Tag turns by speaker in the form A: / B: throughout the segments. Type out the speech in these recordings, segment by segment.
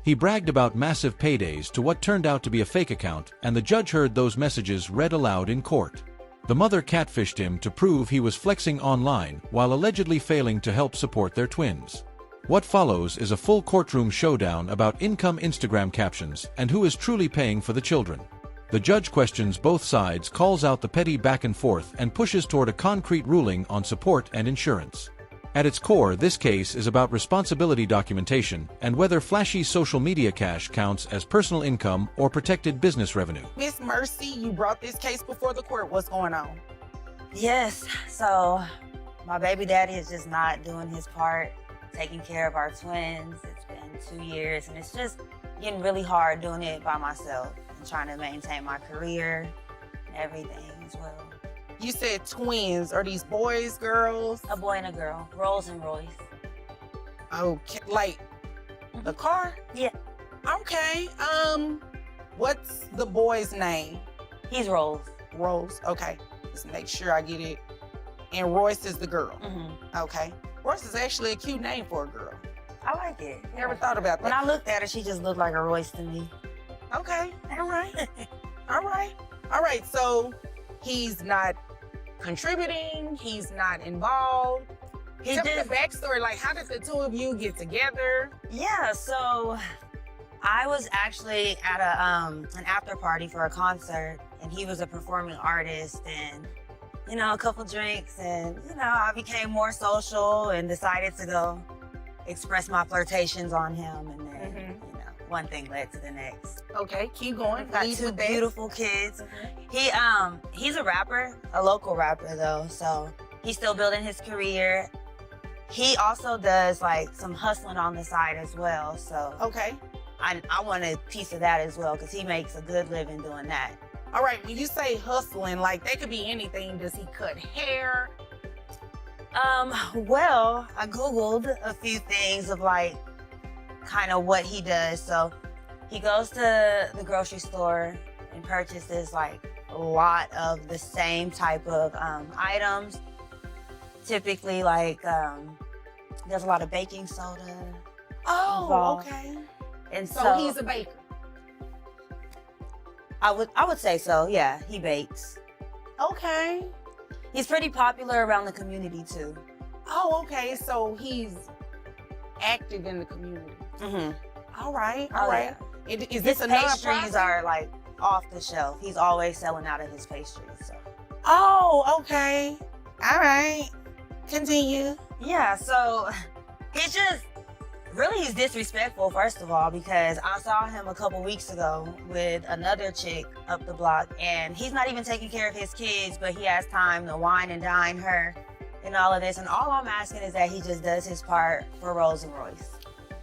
A: He bragged about massive paydays to what turned out to be a fake account, and the judge heard those messages read aloud in court. The mother catfished him to prove he was flexing online while allegedly failing to help support their twins. What follows is a full courtroom showdown about income Instagram captions and who is truly paying for the children. The judge questions both sides, calls out the petty back and forth, and pushes toward a concrete ruling on support and insurance. At its core, this case is about responsibility documentation and whether flashy social media cash counts as personal income or protected business revenue.
B: Miss Mercy, you brought this case before the court. What's going on?
C: Yes, so my baby daddy is just not doing his part, taking care of our twins. It's been 2 years, and it's just getting really hard doing it by myself and trying to maintain my career and everything as well.
B: You said twins. Are these boys, girls?
C: A boy and a girl, Rolls and Royce.
B: Okay, like the car?
C: Yeah.
B: Okay. What's the boy's name?
C: He's Rolls.
B: Rose. Okay. Let's make sure I get it. And Royce is the girl.
C: Mm-hmm.
B: Okay. Royce is actually a cute name for a girl.
C: I like it.
B: Never thought about that.
C: When I looked at her, she just looked like a Royce to me.
B: Okay. All right. All right. All right. So he's not contributing. He's not involved. Tell me the backstory. Like, how did the two of you get together?
C: Yeah. So I was actually at an after party for a concert, and he was a performing artist, and a couple drinks, and I became more social and decided to go express my flirtations on him, and then one thing led to the next.
B: Okay, keep going.
C: Got two beautiful kids. He's a rapper, a local rapper though, so he's still building his career. He also does like some hustling on the side as well, so
B: okay.
C: I want a piece of that as well because he makes a good living doing that.
B: All right, when you say hustling, like they could be anything. Does he cut hair?
C: Well, I Googled a few things of like kind of what he does. So he goes to the grocery store and purchases like a lot of the same type of items. Typically like, there's a lot of baking soda.
B: Oh,
C: involved.
B: Okay.
C: And
B: so he's a baker.
C: I would say so, yeah, he bakes.
B: Okay.
C: He's pretty popular around the community too.
B: Oh, okay, so he's active in the community.
C: Mm-hmm.
B: All right, all right.
C: Yeah.
B: Is this
C: his
B: a
C: pastries are like off the shelf. He's always selling out of his pastries, so.
B: Oh, okay. All right, continue.
C: Yeah, so he's disrespectful, first of all, because I saw him a couple weeks ago with another chick up the block, and he's not even taking care of his kids, but he has time to wine and dine her and all of this. And all I'm asking is that he just does his part for Rolls and Royce.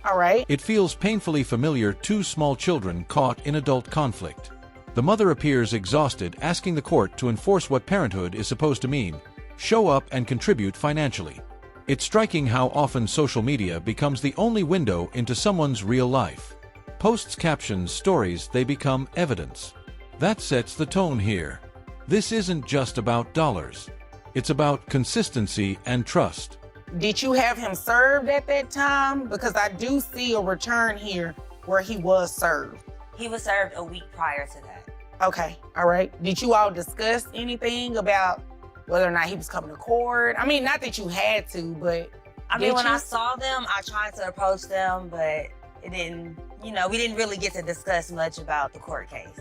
B: All right.
A: It feels painfully familiar. Two small children caught in adult conflict. The mother appears exhausted, asking the court to enforce what parenthood is supposed to mean: show up and contribute financially. It's striking how often social media becomes the only window into someone's real life. Posts, captions, stories, they become evidence. That sets the tone here. This isn't just about dollars. It's about consistency and trust.
B: Did you have him served at that time? Because I do see a return here where he was served.
C: He was served a week prior to that.
B: Okay, all right. Did you all discuss anything about whether or not he was coming to court? I mean, not that you had to, but
C: when I saw them, I tried to approach them, but it didn't, we didn't really get to discuss much about the court case.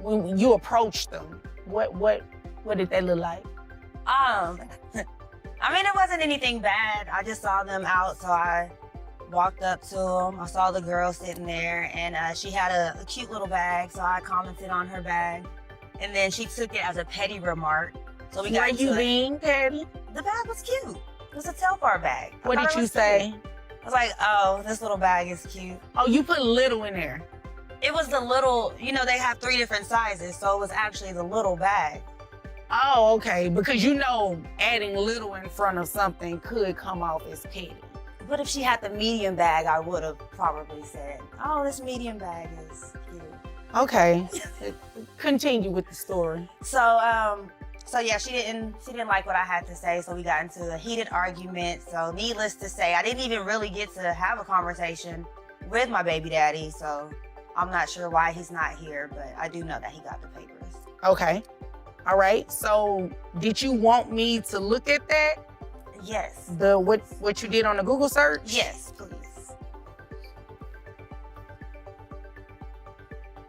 B: When you approached them, what did they look like?
C: It wasn't anything bad. I just saw them out, so I walked up to them. I saw the girl sitting there, and she had a cute little bag, so I commented on her bag. And then she took it as a petty remark. So we got into
B: you being petty?
C: The bag was cute. It was a Telfar bag.
B: What did you say?
C: I was like, oh, this little bag is cute.
B: Oh, you put little in there.
C: It was the little, they have 3 different sizes, so it was actually the little bag.
B: Oh, okay, because adding little in front of something could come off as petty.
C: But if she had the medium bag, I would have probably said, oh, this medium bag is cute.
B: Okay, continue with the story.
C: So yeah, she didn't like what I had to say, so we got into a heated argument. So needless to say, I didn't even really get to have a conversation with my baby daddy, so I'm not sure why he's not here, but I do know that he got the papers.
B: Okay. All right. So did you want me to look at that?
C: Yes.
B: What you did on the Google search?
C: Yes, please.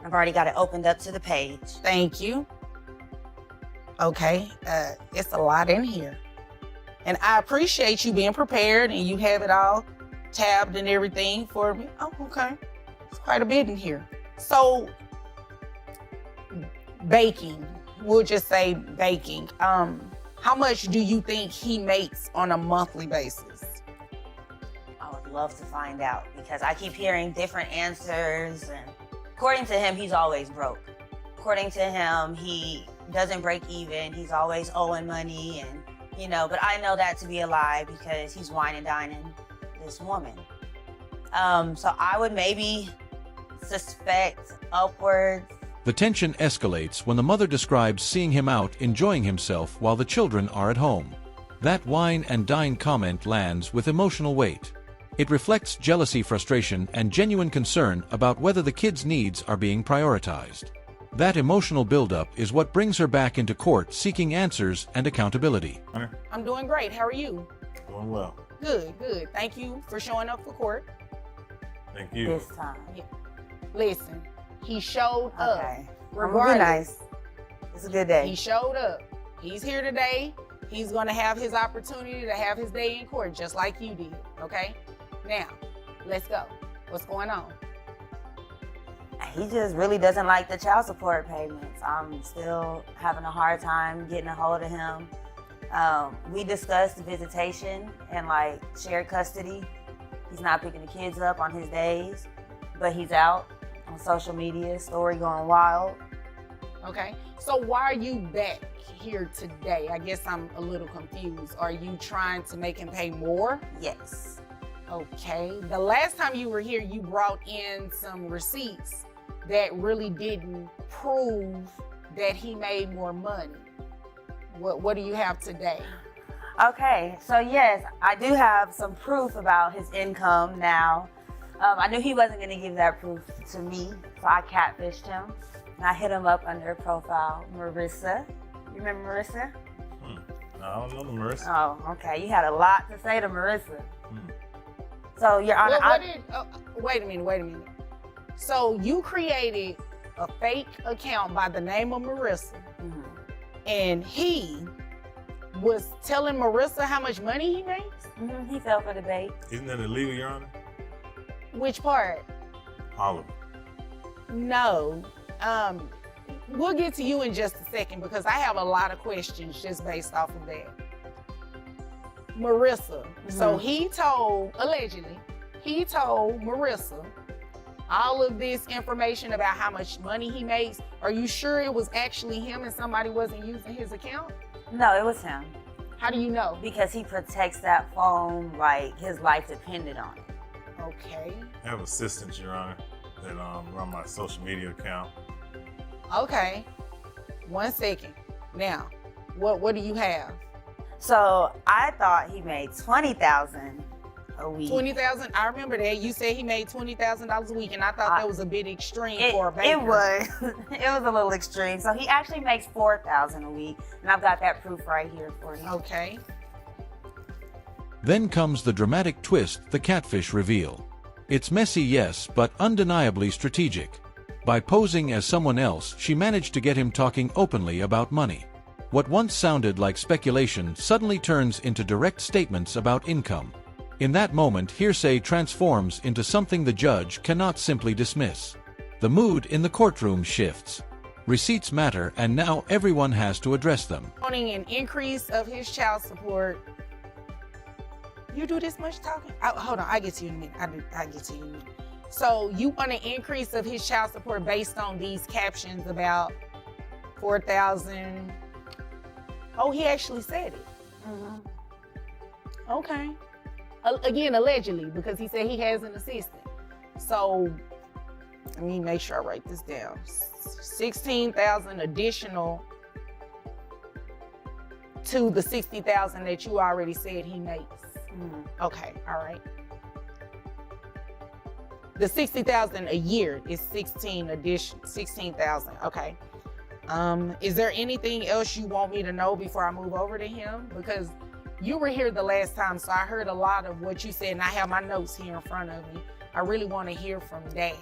C: I've already got it opened up to the page.
B: Thank you. Okay. It's a lot in here. And I appreciate you being prepared and you have it all tabbed and everything for me. Oh, okay. It's quite a bit in here. So baking, we'll just say baking. How much do you think he makes on a monthly basis?
C: I would love to find out because I keep hearing different answers, and according to him, he's always broke. According to him, he doesn't break even. He's always owing money, and but I know that to be a lie because he's wine and dining this woman. So I would maybe suspect upwards.
A: The tension escalates when the mother describes seeing him out enjoying himself while the children are at home. That wine and dine comment lands with emotional weight. It reflects jealousy, frustration, and genuine concern about whether the kids' needs are being prioritized. That emotional buildup is what brings her back into court seeking answers and accountability.
B: I'm doing great. How are you?
D: Doing well.
B: Good, good. Thank you for showing up for court.
D: Thank you.
C: This time.
B: Yeah. Listen, he showed up.
C: Okay.
B: Regardless.
C: Nice. It's a good day.
B: He showed up. He's here today. He's going to have his opportunity to have his day in court just like you did, okay? Now, let's go. What's going on?
C: He just really doesn't like the child support payments. I'm still having a hard time getting a hold of him. We discussed visitation and shared custody. He's not picking the kids up on his days, but he's out on social media, story going wild.
B: Okay, so why are you back here today? I guess I'm a little confused. Are you trying to make him pay more?
C: Yes.
B: Okay, the last time you were here, you brought in some receipts that really didn't prove that he made more money. What do you have today?
C: Okay, so yes, I do have some proof about his income now. I knew he wasn't gonna give that proof to me, so I catfished him. And I hit him up under profile Marissa. You remember Marissa?
D: I don't know the Marissa.
C: Oh, okay. You had a lot to say to Marissa. So, Your Honor,
B: wait a minute. So you created a fake account by the name of Marissa, and he was telling Marissa how much money he makes?
C: He fell for the bait.
D: Isn't that illegal, Your Honor?
B: Which part?
D: All of it.
B: No. We'll get to you in just a second because I have a lot of questions just based off of that. Marissa. So allegedly, he told Marissa all of this information about how much money he makes. Are you sure it was actually him and somebody wasn't using his account?
C: No, it was him.
B: How do you know?
C: Because he protects that phone like his life depended on it.
B: Okay.
D: I have assistants, Your Honor, that run my social media account.
B: Okay. 1 second. Now, what do you have?
C: So I thought he made $20,000 a week.
B: 20,000. I remember that you said he made $20,000 a week, and I thought that was a bit extreme for a baker.
C: It was. It was a little extreme. So he actually makes $4,000 a week, and I've got that proof right here for you.
B: Okay.
A: Then comes the dramatic twist the catfish reveal. It's messy, yes, but undeniably strategic. By posing as someone else, she managed to get him talking openly about money. What once sounded like speculation suddenly turns into direct statements about income. In that moment, hearsay transforms into something the judge cannot simply dismiss. The mood in the courtroom shifts. Receipts matter, and now everyone has to address them.
B: Wanting an increase of his child support. You do this much talking? Hold on, I get to you in a minute. I get to you in a minute. So you want an increase of his child support based on these captions about 4,000. Oh, he actually said it. Okay. Again, allegedly, because he said he has an assistant. So let me make sure I write this down. 16,000 additional to the 60,000 that you already said he makes. Okay, all right. The $60,000 a year is 16,000. Okay. Is there anything else you want me to know before I move over to him? Because you were here the last time, so I heard a lot of what you said, and I have my notes here in front of me. I really want to hear from Dad.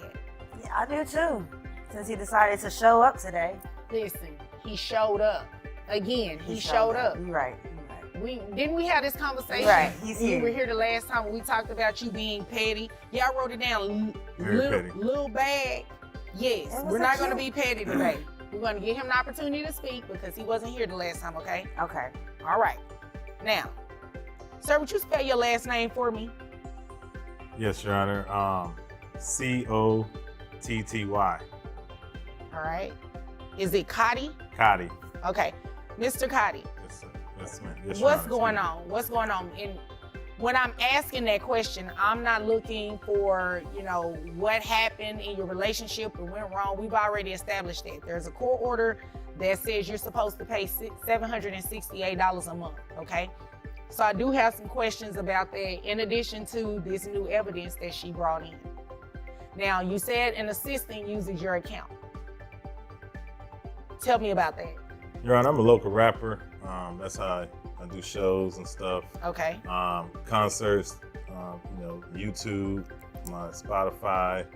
C: Yeah, I do too. Since he decided to show up today.
B: Listen, he showed up. Again, he showed up.
C: You're right.
B: Didn't we have this conversation?
C: Right, he's here.
B: You were here the last time when we talked about you being petty. Yeah, I wrote it down. Little bag. Yes, we're not going to be petty today. We're going to give him an opportunity to speak because he wasn't here the last time, okay?
C: Okay.
B: All right. Now, sir, would you spell your last name for me?
D: Yes, Your Honor. Cotty.
B: All right. Is it Cotty?
D: Cotty.
B: Okay. Mr. Cotty.
D: Yes, sir. Yes, ma'am. Yes, Your
B: What's
D: Honor.
B: going on? What's going on? And when I'm asking that question, I'm not looking for, what happened in your relationship or went wrong. We've already established that. There's a court order that says you're supposed to pay $768 a month, okay? So I do have some questions about that in addition to this new evidence that she brought in. Now, you said an assistant uses your account. Tell me about that.
D: Your Honor, I'm a local rapper. That's how I do shows and stuff.
B: Okay.
D: Concerts, YouTube, my Spotify,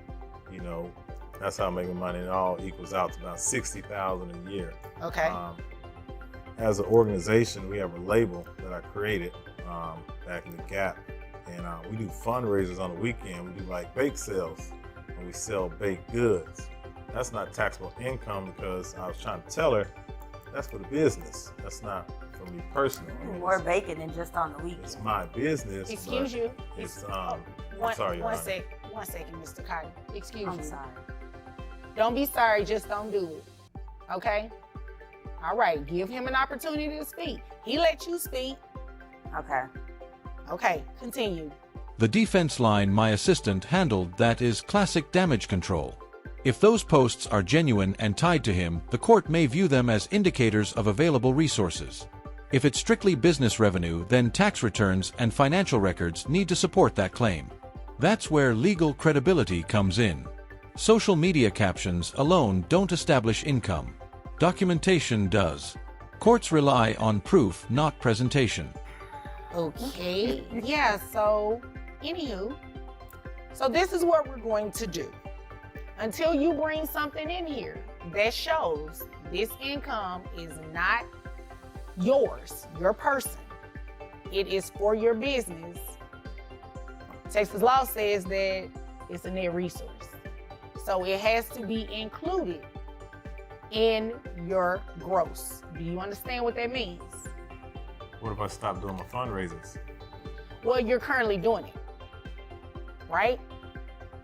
D: that's how I'm making money. It all equals out to about $60,000 a year.
B: Okay.
D: As an organization, we have a label that I created back in the Gap, and we do fundraisers on the weekend. We do like bake sales, and we sell baked goods. That's not taxable income because I was trying to tell her that's for the business. That's not for me personally.
C: More bacon than just on the weekend.
D: It's my business.
B: Excuse you.
D: It's
B: I'm sorry, Your Honor. One second, Mr. Cotton. Excuse you.
C: I'm sorry.
B: Don't be sorry, just don't do it. Okay? All right, give him an opportunity to speak. He let you speak.
C: Okay.
B: Okay, continue.
A: The defense line my assistant handled that is classic damage control. If those posts are genuine and tied to him, the court may view them as indicators of available resources. If it's strictly business revenue, then tax returns and financial records need to support that claim. That's where legal credibility comes in. Social media captions alone don't establish income. Documentation does. Courts rely on proof, not presentation.
B: Okay, yeah, so, anywho, so this is what we're going to do. Until you bring something in here that shows this income is not yours, your person, it is for your business. Texas law says that it's a net resource. So it has to be included in your gross. Do you understand what that means?
D: What if I stop doing my fundraisers?
B: Well, you're currently doing it, right?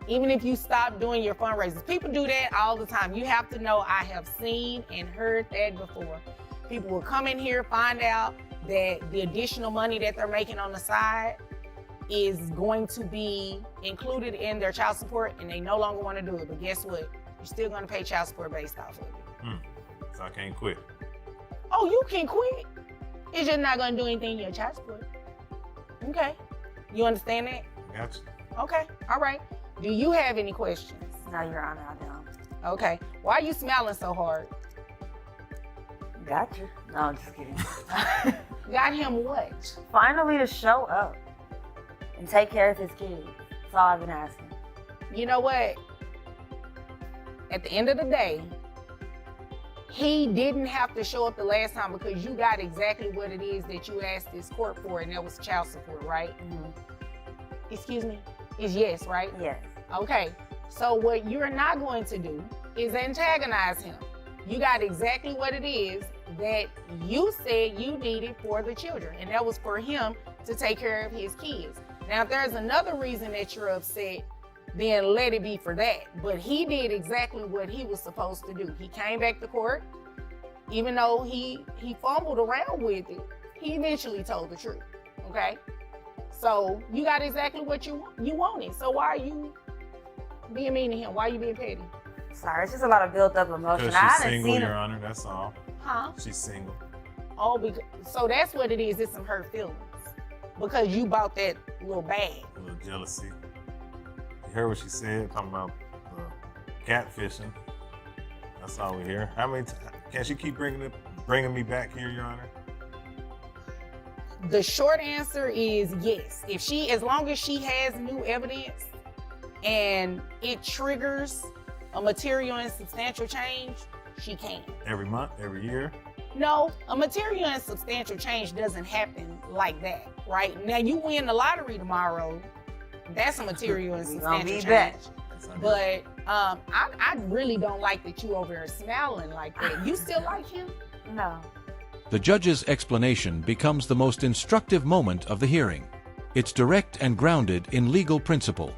B: Even if you stop doing your fundraisers, people do that all the time. You have to know, I have seen and heard that before. People will come in here, find out that the additional money that they're making on the side is going to be included in their child support, and they no longer want to do it. But guess what? You're still going to pay child support based off of it.
D: So I can't quit.
B: Oh, you can quit. It's just not going to do anything in your child support. Okay. You understand that?
D: Gotcha.
B: Okay. All right. Do you have any questions?
C: No, Your Honor, I don't.
B: Okay. Why are you smiling so hard?
C: Gotcha. No, I'm just kidding.
B: Got him what?
C: Finally to show up and take care of his kids. That's all I've been asking.
B: You know what? At the end of the day, he didn't have to show up the last time because you got exactly what it is that you asked this court for, and that was child support, right?
C: Mm-hmm.
B: Excuse me? Is yes, right?
C: Yes.
B: Okay. So what you're not going to do is antagonize him. You got exactly what it is that you said you needed for the children, and that was for him to take care of his kids. Now, if there's another reason that you're upset, then let it be for that. But he did exactly what he was supposed to do. He came back to court, even though he fumbled around with it, he eventually told the truth, okay? So you got exactly what you wanted. So why are you being mean to him? Why are you being petty?
C: Sorry, it's just a lot of built up emotion.
D: Because
C: I
D: she's
C: haven't
D: single,
C: seen
D: Your
C: him.
D: Honor, that's all.
B: Huh?
D: She's single.
B: Oh, so that's what it is. It's some hurt feelings because you bought that little bag.
D: A little jealousy. You heard what she said, talking about catfishing. That's all we hear. How many can she keep bringing me back here, Your Honor?
B: The short answer is yes. As long as she has new evidence and it triggers a material and substantial change, she can.
D: Every month, every year?
B: No, a material and substantial change doesn't happen like that, right? Now you win the lottery tomorrow, that's a material and substantial change. But I really don't like that you over there smiling like that. You still like him?
C: No.
A: The judge's explanation becomes the most instructive moment of the hearing. It's direct and grounded in legal principle.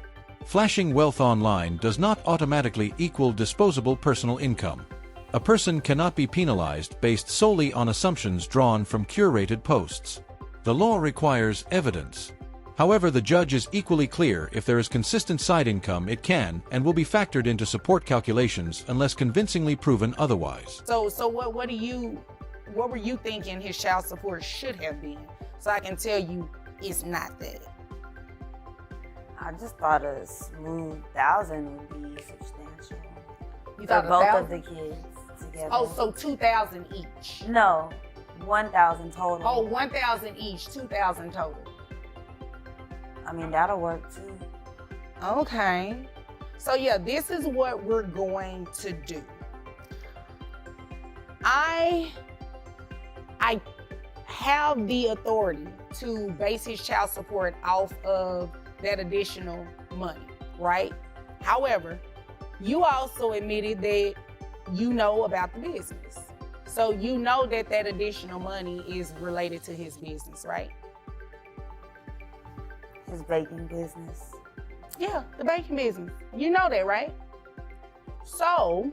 A: Flashing wealth online does not automatically equal disposable personal income. A person cannot be penalized based solely on assumptions drawn from curated posts. The law requires evidence. However, the judge is equally clear if there is consistent side income, it can and will be factored into support calculations unless convincingly proven otherwise.
B: So what were you thinking his child support should have been? So I can tell you it's not that.
C: I just thought a smooth 1,000 would be substantial.
B: You
C: For
B: thought
C: both
B: 1,000?
C: of the kids together.
B: Oh, so 2,000 each.
C: No, 1,000 total.
B: Oh, 1,000 each, 2,000 total.
C: I mean, that'll work too.
B: Okay. So yeah, this is what we're going to do. I have the authority to base his child support off of that additional money, right? However, you also admitted that you know about the business. So you know that that additional money is related to his business, right?
C: His baking business.
B: Yeah, the baking business. You know that, right? So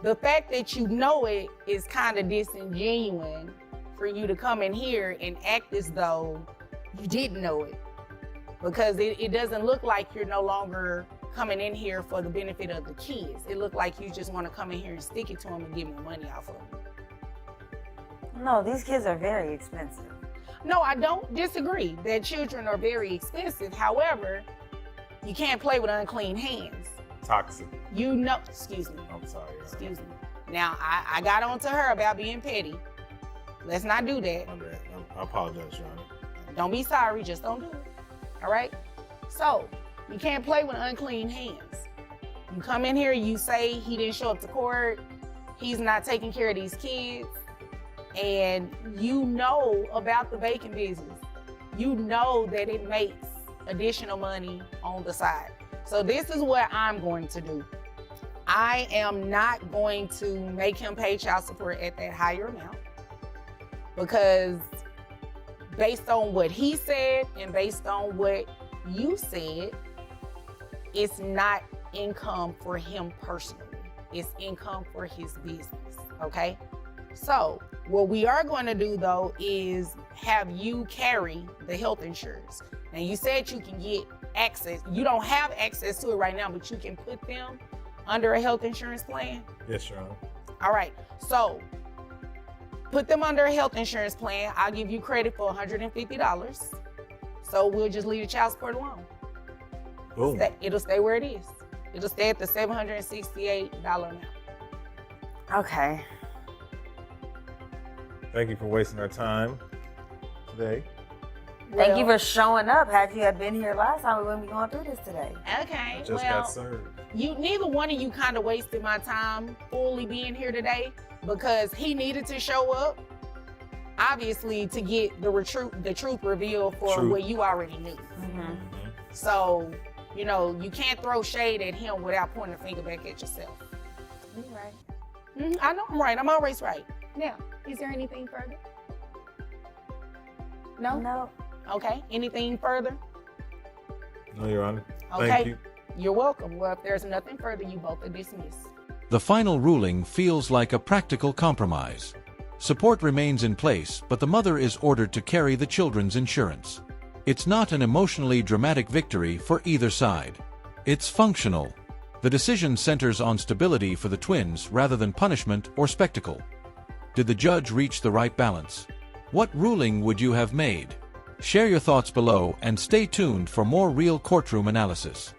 B: the fact that you know it is kind of disingenuous for you to come in here and act as though you didn't know it. Because it doesn't look like you're no longer coming in here for the benefit of the kids. It looked like you just want to come in here and stick it to them and give me money off of them.
C: No, these kids are very expensive.
B: No, I don't disagree that children are very expensive. However, you can't play with unclean hands.
D: Toxic.
B: You know, excuse me.
D: I'm sorry.
B: Excuse me. Now, I got on to her about being petty. Let's not do that.
D: I apologize, Your Honor.
B: Don't be sorry, just don't do it. All right? So, you can't play with unclean hands. You come in here, you say he didn't show up to court, he's not taking care of these kids, and you know about the baking business. You know that it makes additional money on the side. So this is what I'm going to do. I am not going to make him pay child support at that higher amount, because based on what he said and based on what you said, it's not income for him personally. It's income for his business, okay? So what we are going to do though is have you carry the health insurance. Now you said you can get access. You don't have access to it right now, but you can put them under a health insurance plan.
D: Yes, Your Honor.
B: All right, so put them under a health insurance plan. I'll give you credit for $150. So we'll just leave the child support alone.
D: Boom.
B: It'll stay where it is. It'll stay at the $768 amount.
C: Okay.
D: Thank you for wasting our time today.
C: Thank you for showing up. Had you had been here last time, we wouldn't be going through this today.
B: Okay,
D: I just got served.
B: Neither one of you kind of wasted my time fully being here today, because he needed to show up, obviously, to get the truth revealed for what you already knew.
C: Mm-hmm.
B: So, you know, you can't throw shade at him without pointing a finger back at yourself.
C: You're right.
B: I know I'm right. I'm always right. Now, is there anything further? No?
C: No.
B: Okay. Anything further?
D: No, Your Honor.
B: Okay.
D: Thank you.
B: You're welcome. Well, if there's nothing further, you both are dismissed.
A: The final ruling feels like a practical compromise. Support remains in place, but the mother is ordered to carry the children's insurance. It's not an emotionally dramatic victory for either side. It's functional. The decision centers on stability for the twins rather than punishment or spectacle. Did the judge reach the right balance? What ruling would you have made? Share your thoughts below and stay tuned for more real courtroom analysis.